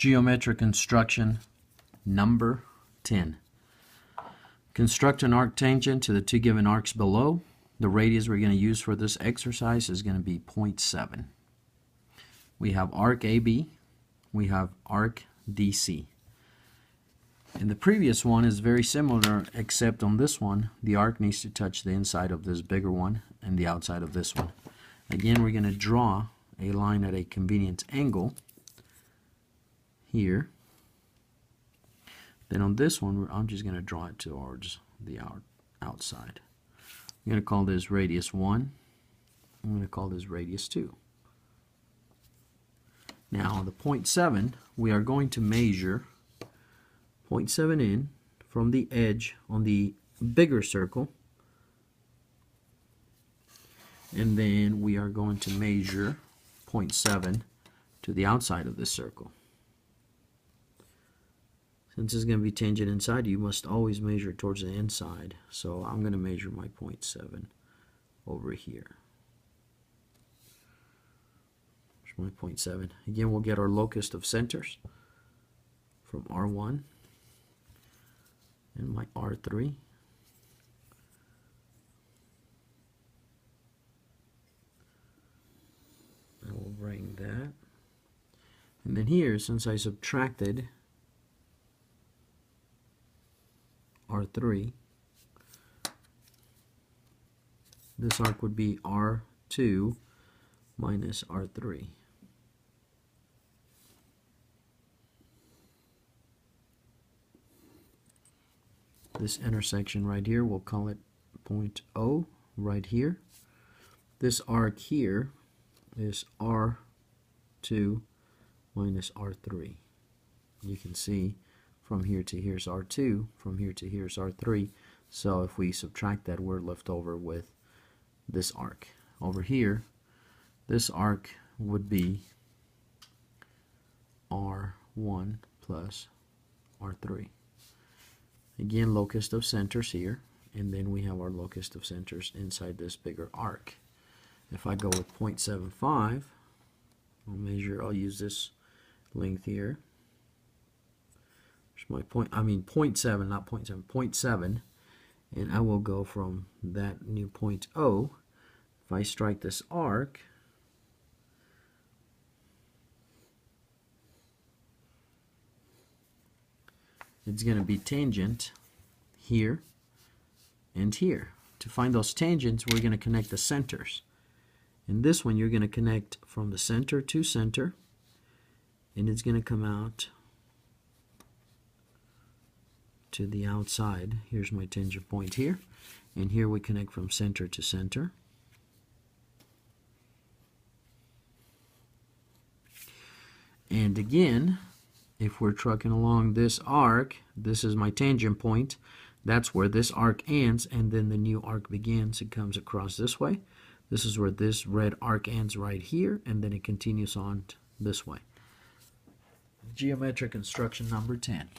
Geometric construction number 10. Construct an arc tangent to the two given arcs below. The radius we're going to use for this exercise is going to be 0.7. We have arc AB, we have arc DC. And the previous one is very similar, except on this one the arc needs to touch the inside of this bigger one and the outside of this one. Again, we're going to draw a line at a convenient angle here. Then on this one, I'm just going to draw it towards the outside. I'm going to call this radius 1. I'm going to call this radius 2. Now, the 0.7, we are going to measure 0.7 in from the edge on the bigger circle. And then we are going to measure 0.7 to the outside of this circle. Since it's going to be tangent inside, you must always measure towards the inside. So I'm going to measure my 0.7 over here. There's my 0.7. Again, we'll get our locus of centers from R1 and my R3. I will bring that. And then here, since I subtracted R3, this arc would be R2 minus R3. This intersection right here, we'll call it point O right here. This arc here is R2 minus R3. You can see from here to here's R2, from here to here's R3. So if we subtract that, we're left over with this arc. Over here, this arc would be R1 plus R3. Again, locus of centers here, and then we have our locus of centers inside this bigger arc. If I go with 0.75, I'll use this length here. There's my point, 0.7, not 0.7, 0.7, and I will go from that new point O. If I strike this arc, it's going to be tangent here and here. To find those tangents, we're going to connect the centers. In this one, you're going to connect from the center to center, and it's going to come out to the outside. Here's my tangent point here, and here we connect from center to center. And again, if we're trucking along this arc, this is my tangent point. That's where this arc ends, and then the new arc begins. It comes across this way. This is where this red arc ends right here, and then it continues on this way. Geometric construction number 10.